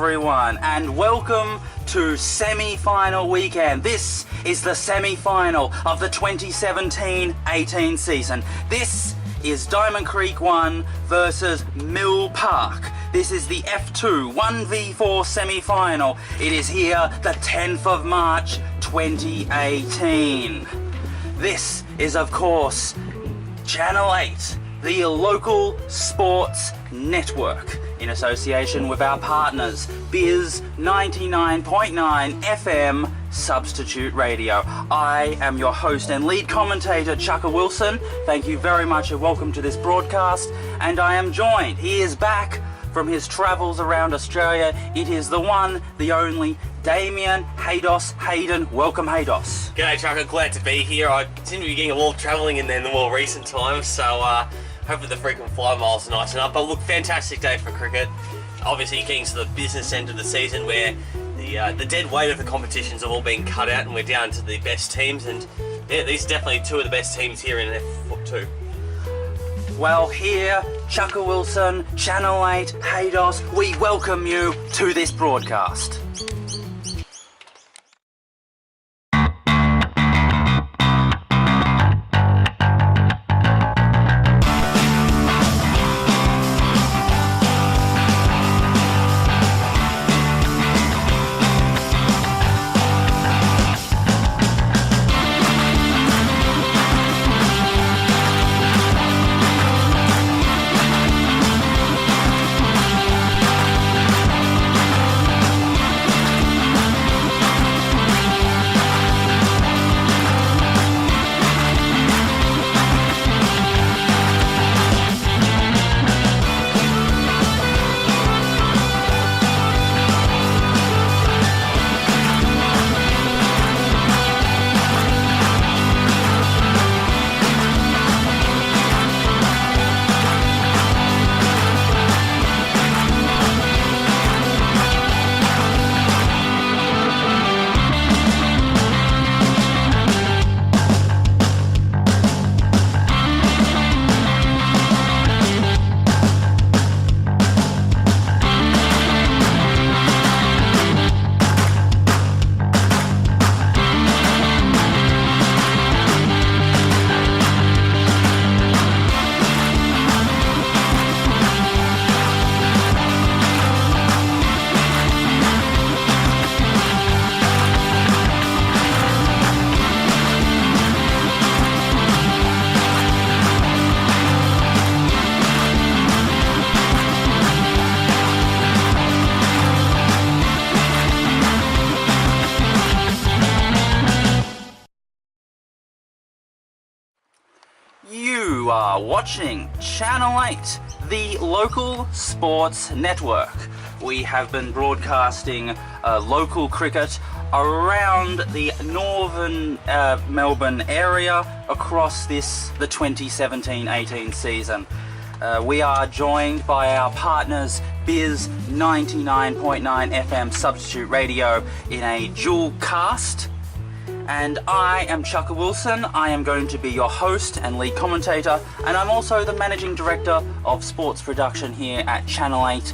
everyone, and welcome to semi-final weekend. This is the semi-final of the 2017-18 season. This is Diamond Creek 1 versus Mill Park. This is the F2 1v4 semi-final. It is here the 10th of March 2018. This is, of course, Channel 8, the local sports network, in association with our partners, Bizz 99.9 FM Substitute Radio. I am your host and lead commentator, Chukka Wilson. Thank you very much and welcome to this broadcast. And I am joined, he is back from his travels around Australia. It is the one, the only, Damien, Haydos, Hayden. Welcome, Haydos. G'day, Chukka. Glad to be here. I seem to be getting a lot of travelling in the more recent times, so hopefully the frequent fly miles are nice enough. But look, fantastic day for cricket. Obviously getting to the business end of the season where the dead weight of the competitions have all been cut out and we're down to the best teams, and yeah, these are definitely two of the best teams here in F2. Well, here, Chukka Wilson, Channel 8, Haydos, we welcome you to this broadcast. You are watching Channel 8, the local sports network. We have been broadcasting local cricket around the northern Melbourne area across the 2017-18 season. We are joined by our partners Bizz 99.9 FM Substitute Radio in a dual cast. And I am Chukka Wilson. I am going to be your host and lead commentator, and I'm also the managing director of sports production here at Channel 8,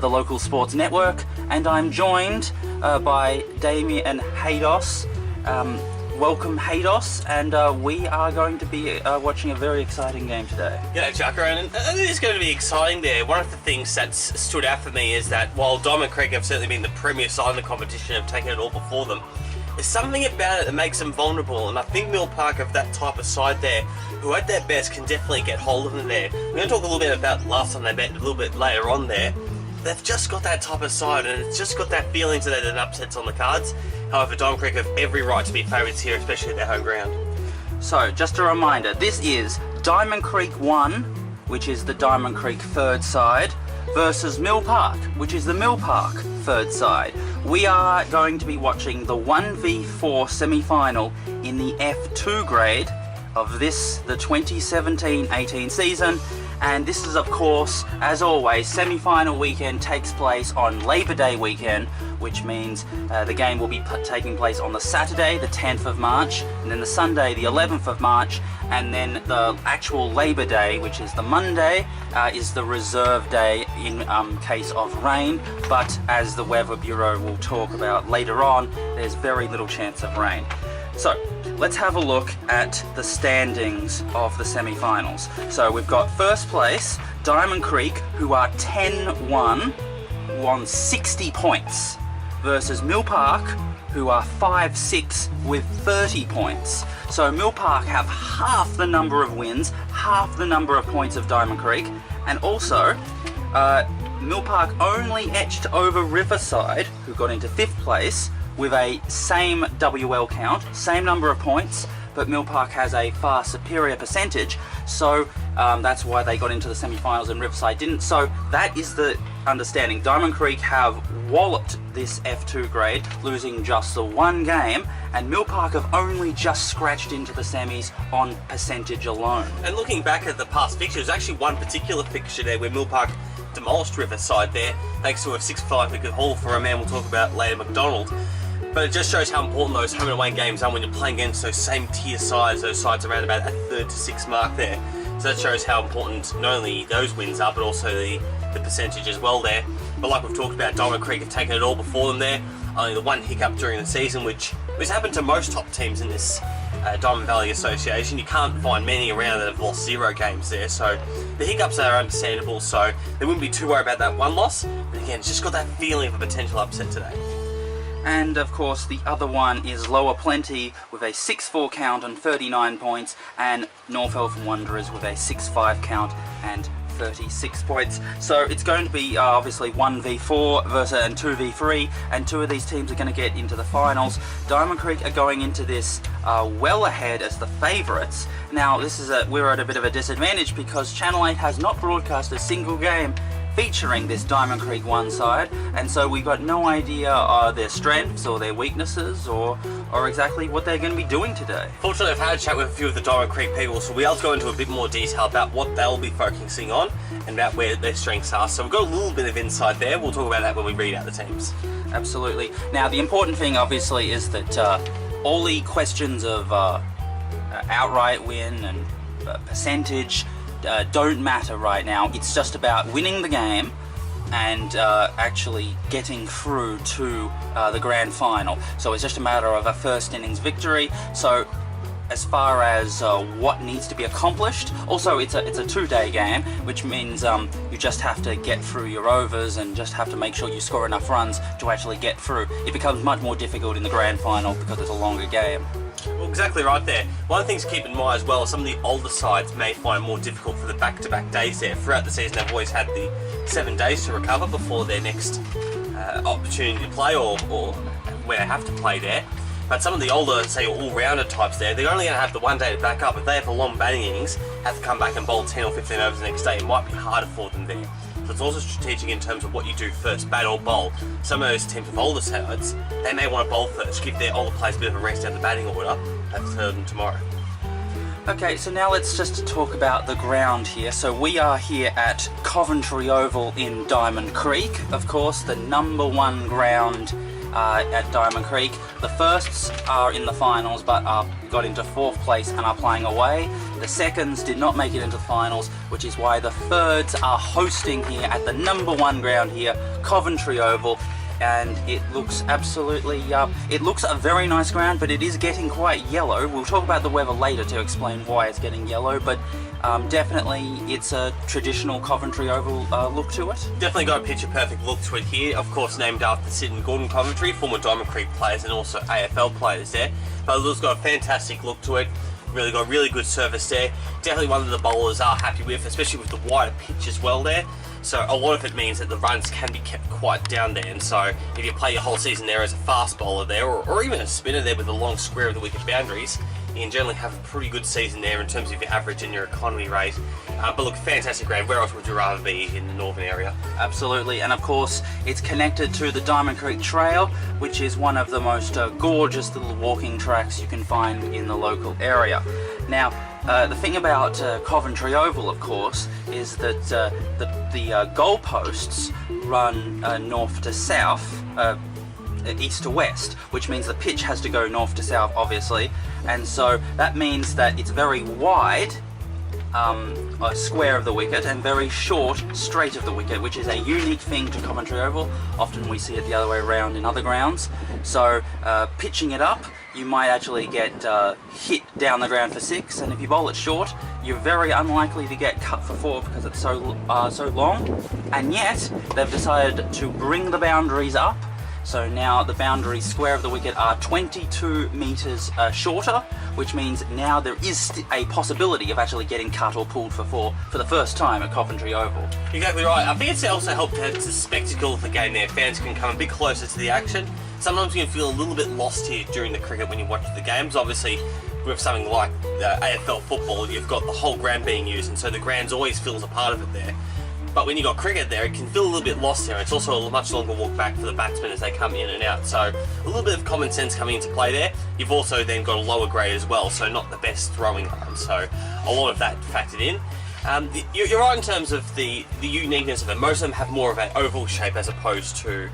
the local sports network, and I'm joined by Damien and Haydos. Welcome, Haydos, and we are going to be watching a very exciting game today. Yeah, Chukka, and it is going to be exciting there. One of the things that's stood out for me is that while Diamond Creek have certainly been the premier side in the competition, have taken it all before them, there's something about it that makes them vulnerable, and I think Mill Park have that type of side there who at their best can definitely get hold of them there. We're going to talk a little bit about last time they met a little bit later on there. They've just got that type of side, and it's just got that feeling so that an upset's on the cards. However, Diamond Creek have every right to be favourites here, especially at their home ground. So, just a reminder, this is Diamond Creek 1, which is the Diamond Creek third side, versus Mill Park, which is the Mill Park third side. We are going to be watching the 1v4 semi-final in the F2 grade of the 2017-18 season, And this is, of course, as always, semi-final weekend takes place on Labor Day weekend, which means the game will be taking place on the Saturday, the 10th of March, and then the Sunday, the 11th of March, and then the actual Labor Day, which is the Monday, is the reserve day in case of rain. But as the Weather Bureau will talk about later on, there's very little chance of rain. So let's have a look at the standings of the semi-finals. So we've got first place, Diamond Creek, who are 10-1, won 60 points, versus Mill Park, who are 5-6 with 30 points. So Mill Park have half the number of wins, half the number of points of Diamond Creek, and also Mill Park only edged over Riverside, who got into 5th place, with a same WL count, same number of points, but Mill Park has a far superior percentage, so that's why they got into the semi-finals and Riverside didn't. So that is the understanding. Diamond Creek have walloped this F2 grade, losing just the one game, and Mill Park have only just scratched into the semis on percentage alone. And looking back at the past fixtures, actually one particular fixture there where Mill Park demolished Riverside there, thanks to a 6-5 wicket haul for a man we'll talk about later, McDonald. But it just shows how important those home and away games are when you're playing against those same tier sides, those sides around about a 3rd to 6th mark there. So that shows how important not only those wins are, but also the percentage as well there. But like we've talked about, Diamond Creek have taken it all before them there. Only the one hiccup during the season, which has happened to most top teams in this Diamond Valley Association. You can't find many around that have lost 0 games there, so the hiccups are understandable, so they wouldn't be too worried about that one loss. But again, it's just got that feeling of a potential upset today. And of course the other one is Lower Plenty with a 6-4 count and 39 points, and North Eltham Wanderers with a 6-5 count and 36 points. So it's going to be obviously 1v4 versus and 2v3, and 2 of these teams are going to get into the finals. Diamond Creek are going into this well ahead as the favourites. Now this is we're at a bit of a disadvantage because Channel 8 has not broadcast a single game featuring this Diamond Creek one side, and so we've got no idea their strengths or their weaknesses or exactly what they're going to be doing today. Fortunately, I've had a chat with a few of the Diamond Creek people, so we'll go into a bit more detail about what they'll be focusing on and about where their strengths are. So we've got a little bit of insight there. We'll talk about that when we read out the teams. Absolutely. Now the important thing obviously is that all the questions of outright win and percentage don't matter right now. It's just about winning the game and actually getting through to the grand final. So it's just a matter of a first innings victory. So as far as what needs to be accomplished, also it's a 2-day game, which means you just have to get through your overs and just have to make sure you score enough runs to actually get through. It becomes much more difficult in the grand final because it's a longer game. Well, exactly right there. One of the things to keep in mind as well, some of the older sides may find it more difficult for the back-to-back days there. Throughout the season, they've always had the 7 days to recover before their next opportunity to play or where they have to play there. But some of the older, say, all-rounder types there, they're only going to have the 1 day to back up. If they have a long batting innings, have to come back and bowl 10 or 15 overs the next day, it might be harder for them there. So it's also strategic in terms of what you do first, bat or bowl. Some of those teams with older sides, they may want to bowl first, give their older players a bit of a rest down the batting order, have to turn them tomorrow. Okay, so now let's just talk about the ground here. So we are here at Coventry Oval in Diamond Creek, of course, the #1 ground at Diamond Creek. The firsts are in the finals but got into 4th place and are playing away. The seconds did not make it into the finals, which is why the thirds are hosting here at the #1 ground here, Coventry Oval. And it looks absolutely, it looks a very nice ground, but it is getting quite yellow. We'll talk about the weather later to explain why it's getting yellow, but definitely it's a traditional Coventry Oval look to it. Definitely got a picture-perfect look to it here. Of course, named after Sid and Gordon Coventry, former Diamond Creek players and also AFL players there. But it's got a fantastic look to it. Really got really good service there. Definitely one that the bowlers are happy with, especially with the wider pitch as well there. So a lot of it means that the runs can be kept quite down there, and so if you play your whole season there as a fast bowler there, or even a spinner there with a long square of the wicket boundaries, you can generally have a pretty good season there in terms of your average and your economy rate. But look, fantastic ground. Where else would you rather be in the northern area? Absolutely, and of course it's connected to the Diamond Creek Trail, which is one of the most gorgeous little walking tracks you can find in the local area. Now, the thing about Coventry Oval, of course, is that the goalposts run north to south, east to west, which means the pitch has to go north to south, obviously, and so that means that it's very wide, a square of the wicket, and very short, straight of the wicket, which is a unique thing to Coventry Oval. Often we see it the other way around in other grounds. So pitching it up, you might actually get hit down the ground for 6, and if you bowl it short, you're very unlikely to get cut for 4 because it's so long. And yet they've decided to bring the boundaries up. So now the boundaries square of the wicket are 22 metres shorter, which means now there is a possibility of actually getting cut or pulled for 4 for the first time at Coventry Oval. Exactly right. I think it's also helped to have the spectacle of the game there. Fans can come a bit closer to the action. Sometimes you can feel a little bit lost here during the cricket when you watch the games. Obviously, with something like AFL football, you've got the whole ground being used, and so the grounds always feels a part of it there. But when you've got cricket there, it can feel a little bit lost there. It's also a much longer walk back for the batsmen as they come in and out. So a little bit of common sense coming into play there. You've also then got a lower grade as well, so not the best throwing line. So a lot of that factored in. You're right in terms of the uniqueness of it. Most of them have more of an oval shape as opposed to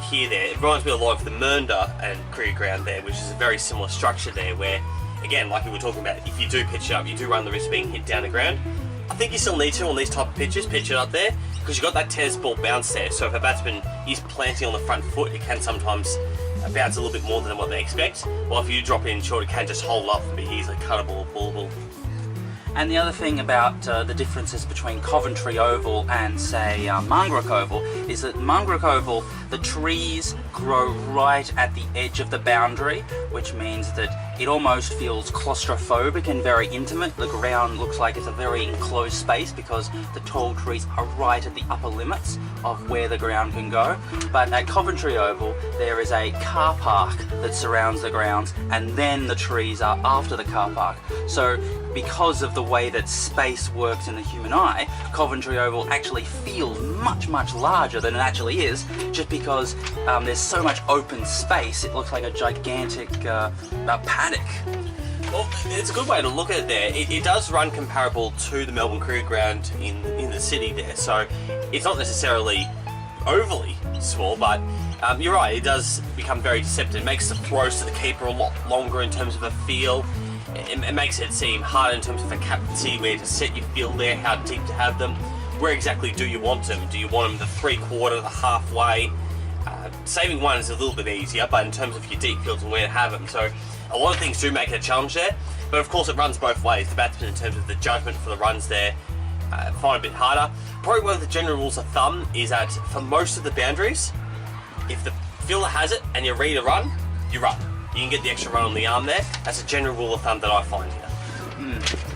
here there. It reminds me a lot of the Mernda and cricket ground there, which is a very similar structure there where, again, like we were talking about, if you do pitch it up, you do run the risk of being hit down the ground. I think you still need to on these type of pitches, pitch it up there, because you've got that tennis ball bounce there. So if a batsman is planting on the front foot, it can sometimes bounce a little bit more than what they expect. While if you drop it in short, it can just hold up and be easily cuttable or pullable. And the other thing about the differences between Coventry Oval and, say, Marngrook Oval is that Marngrook Oval, the trees grow right at the edge of the boundary, which means that it almost feels claustrophobic and very intimate. The ground looks like it's a very enclosed space because the tall trees are right at the upper limits of where the ground can go. But at Coventry Oval, there is a car park that surrounds the grounds, and then the trees are after the car park. So because of the way that space works in the human eye, Coventry Oval actually feels much, much larger than it actually is, just because there's so much open space. It looks like a gigantic paddock. Well, it's a good way to look at it there. It does run comparable to the Melbourne Cricket Ground in the city there, so it's not necessarily overly small, but you're right, it does become very deceptive. It makes the throws to the keeper a lot longer in terms of a feel. It makes it seem hard in terms of a captaincy, where to set your field there, how deep to have them, where exactly do you want them? Do you want them the 3/4, the halfway? Saving one is a little bit easier, but in terms of your deep fields and where to have them, so a lot of things do make it a challenge there. But of course, it runs both ways. The batsmen, in terms of the judgment for the runs there, find it a bit harder. Probably one of the general rules of thumb is that for most of the boundaries, if the fielder has it and you're ready to run, you run. You can get the extra run on the arm there. That's a general rule of thumb that I find here.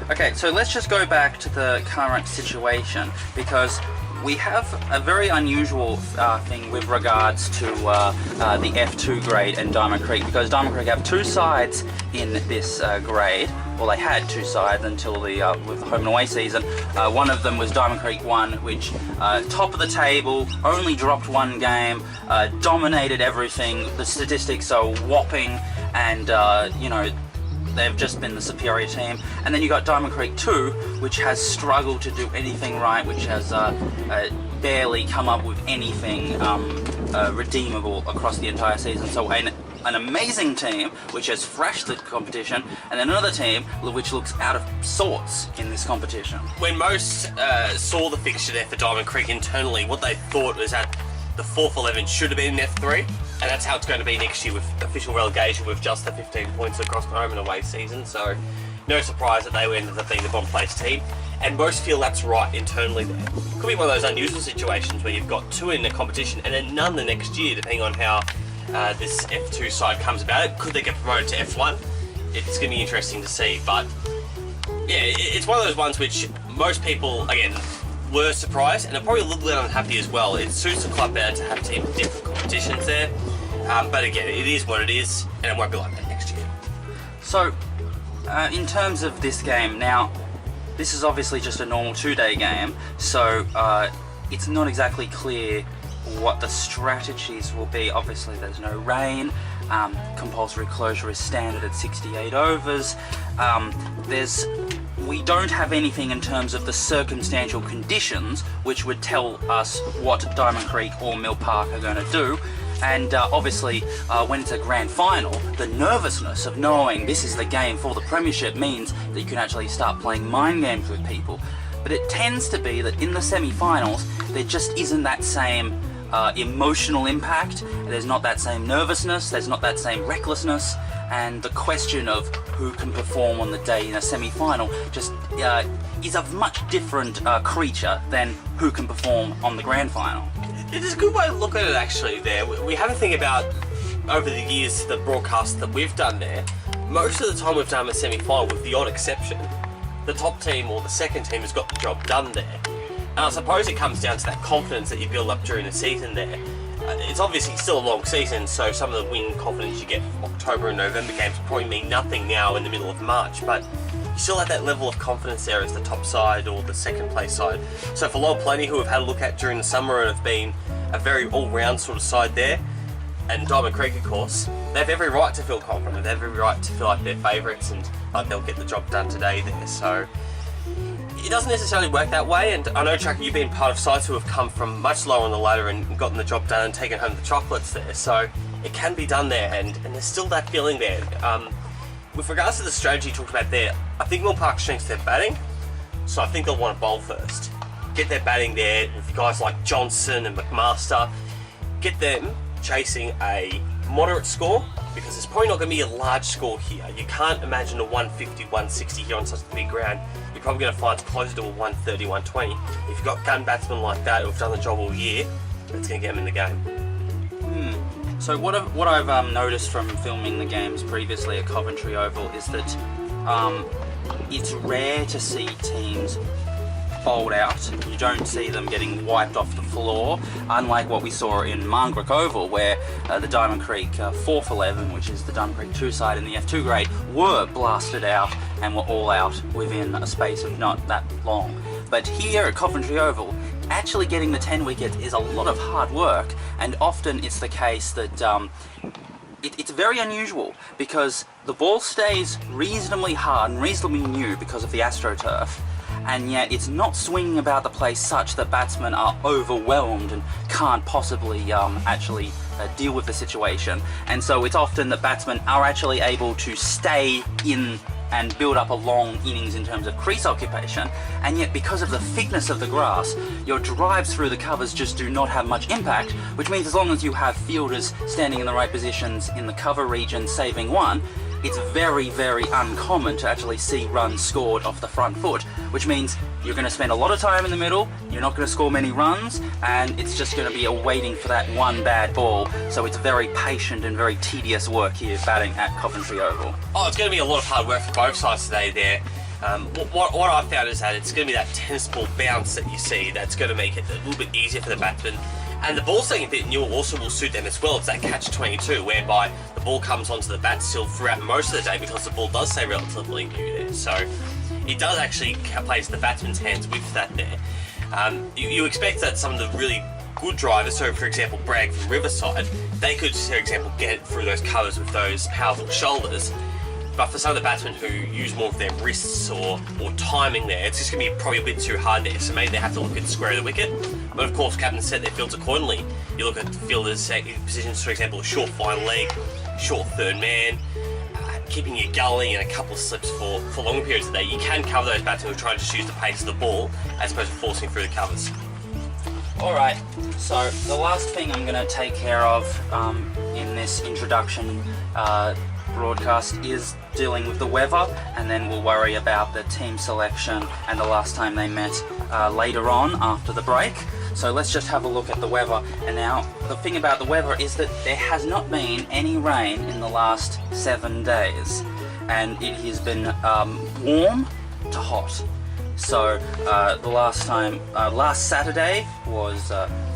Okay, so let's just go back to the current situation, because we have a very unusual thing with regards to the F2 grade and Diamond Creek, because Diamond Creek have 2 sides in this grade. Well, they had 2 sides until with the home and away season. One of them was Diamond Creek 1, which top of the table, only dropped 1 game, dominated everything. The statistics are whopping, and you know, they've just been the superior team. And then you got Diamond Creek 2, which has struggled to do anything right, which has barely come up with anything redeemable across the entire season. So an amazing team which has thrashed the competition, and then another team which looks out of sorts in this competition. When most saw the fixture there for Diamond Creek internally, what they thought was that the 4th 11 should have been in F3, and that's how it's going to be next year with official relegation with just the 15 points across the home and away season. So no surprise that they ended up being the bottom place team, and most feel that's right internally there. Could be one of those unusual situations where you've got 2 in the competition and then none the next year, depending on how this F2 side comes about it. Could they get promoted to F1? It's going to be interesting to see, but yeah, it's one of those ones which most people, again, were surprised and are probably a little bit unhappy as well. It suits the club better to have teams in different competitions there, but again, it is what it is, and it won't be like that next year. So In terms of this game, now, this is obviously just a normal 2-day game, so it's not exactly clear what the strategies will be. Obviously there's no rain, compulsory closure is standard at 68 overs. We don't have anything in terms of the circumstantial conditions which would tell us what Diamond Creek or Mill Park are going to do. And obviously when it's a grand final, the nervousness of knowing this is the game for the premiership means that you can actually start playing mind games with people. But it tends to be that in the semi-finals there just isn't that same emotional impact, there's not that same nervousness, there's not that same recklessness, and the question of who can perform on the day in a semi-final just is a much different creature than who can perform on the grand final. It is a good way to look at it actually there. We have a thing about, over the years, the broadcast that we've done there, most of the time we've done a semi-final with the odd exception. The top team or the second team has got the job done there. And I suppose it comes down to that confidence that you build up during the season there. It's obviously still a long season, so some of the win confidence you get from October and November games probably mean nothing now in the middle of March, but you still have that level of confidence there as the top side or the second place side. So for Lower Plenty, who have had a look at during the summer and have been a very all-round sort of side there, and Diamond Creek of course, they have every right to feel confident, they have every right to feel like they're favourites and like they'll get the job done today there. So it doesn't necessarily work that way, and I know, Chukka, you've been part of sides who have come from much lower on the ladder and gotten the job done and taken home the chocolates there, so it can be done there, and there's still that feeling there. With regards to the strategy you talked about there, I think Mill Park strengths their batting, so I think they'll want to bowl first. Get their batting there with guys like Johnson and McMaster, get them chasing a moderate score, because there's probably not going to be a large score here. You can't imagine a 150, 160 here on such a big ground. You're probably going to find it's closer to a 130, 120. If you've got gun batsmen like that who've done the job all year, that's going to get them in the game. So what I've noticed from filming the games previously at Coventry Oval is that it's rare to see teams bowled out. You don't see them getting wiped off the floor, unlike what we saw in Marngrook Oval, where the Diamond Creek 4th 11, which is the Diamond Creek 2 side in the F2 grade, were blasted out and were all out within a space of not that long. But here at Coventry Oval, actually getting the 10 wickets is a lot of hard work, and often it's the case that it's very unusual because the ball stays reasonably hard and reasonably new because of the AstroTurf, and yet it's not swinging about the place such that batsmen are overwhelmed and can't possibly actually deal with the situation. And so it's often that batsmen are actually able to stay in and build up a long innings in terms of crease occupation, and yet because of the thickness of the grass, your drives through the covers just do not have much impact, which means as long as you have fielders standing in the right positions in the cover region saving one, it's very, very uncommon to actually see runs scored off the front foot, which means you're going to spend a lot of time in the middle, you're not going to score many runs, and it's just going to be a waiting for that one bad ball. So it's very patient and very tedious work here batting at Coventry Oval. Oh, it's going to be a lot of hard work for both sides today there. What I found is that it's going to be that tennis ball bounce that you see that's going to make it a little bit easier for the batsman. And the ball staying a bit new also will suit them as well. It's that catch-22, whereby the ball comes onto the bat still throughout most of the day because the ball does stay relatively new there. So it does actually play to the batsman's hands with that there. You expect that some of the really good drivers, so for example Bragg from Riverside, they could, for example, get through those covers with those powerful shoulders. But for some of the batsmen who use more of their wrists or timing there, it's just going to be probably a bit too hard there. So maybe they have to look at the square of the wicket. But of course, captains set their fields accordingly. You look at the fielders in positions, for example, a short fine leg, short third man, keeping you gully and a couple of slips for longer periods of the day. You can cover those batsmen who are trying to just use the pace of the ball as opposed to forcing through the covers. Alright, so the last thing I'm going to take care of in this introduction broadcast is dealing with the weather, and then we'll worry about the team selection and the last time they met later on after the break. So let's just have a look at the weather. And now the thing about the weather is that there has not been any rain in the last 7 days, and it has been warm to hot. So the last Saturday was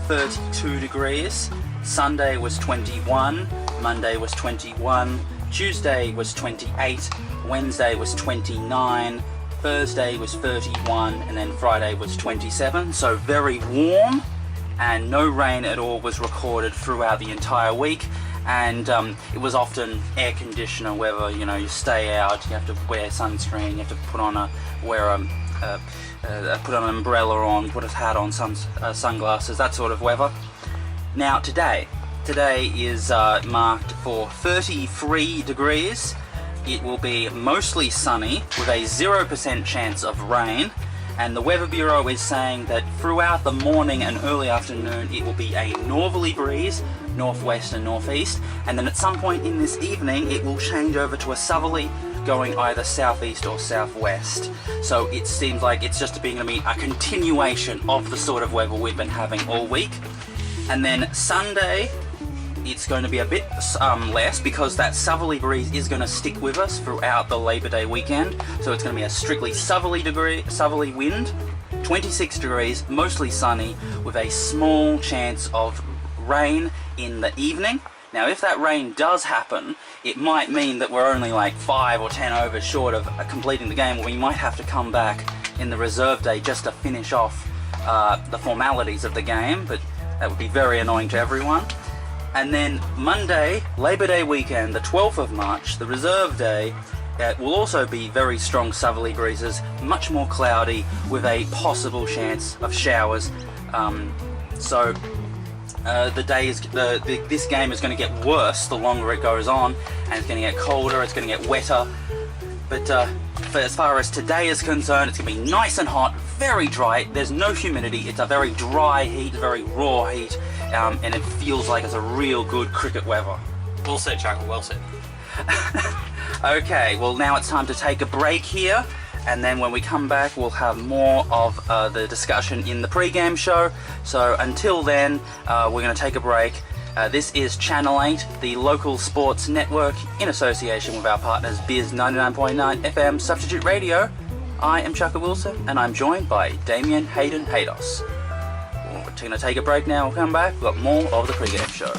32 degrees, Sunday was 21, Monday was 21, Tuesday was 28, Wednesday was 29, Thursday was 31, and then Friday was 27. So very warm, and no rain at all was recorded throughout the entire week. And it was often air conditioner weather. You know, you stay out, you have to wear sunscreen, you have to put on put an umbrella on, put a hat on, sunglasses, that sort of weather. Now today is marked for 33 degrees. It will be mostly sunny with a 0% chance of rain. And the Weather Bureau is saying that throughout the morning and early afternoon it will be a northerly breeze, northwest and northeast, and then at some point in this evening it will change over to a southerly, going either southeast or southwest. So it seems like it's just going to be a continuation of the sort of weather we've been having all week. And then Sunday, it's going to be a bit less, because that southerly breeze is going to stick with us throughout the Labor Day weekend. So it's going to be a strictly southerly wind, 26 degrees, mostly sunny, with a small chance of rain in the evening. Now, if that rain does happen, it might mean that we're only like 5 or 10 overs short of completing the game, or we might have to come back in the reserve day just to finish off the formalities of the game, but that would be very annoying to everyone. And then Monday, Labor Day weekend, the 12th of March, the reserve day, will also be very strong southerly breezes, much more cloudy, with a possible chance of showers. This game is going to get worse the longer it goes on, and it's going to get colder, it's going to get wetter. But as far as today is concerned, it's going to be nice and hot, very dry, there's no humidity, it's a very dry heat, very raw heat, and it feels like it's a real good cricket weather. Well said, Chukka, well said. Okay, well now it's time to take a break here, and then when we come back we'll have more of the discussion in the pre-game show. So until then, we're going to take a break. This is Channel 8, the local sports network, in association with our partners Bizz 99.9 FM Substitute Radio. I am Chukka Wilson, and I'm joined by Damien, Hayden, Haydos. We're going to take a break now. We'll come back. We've got more of the pre-game show.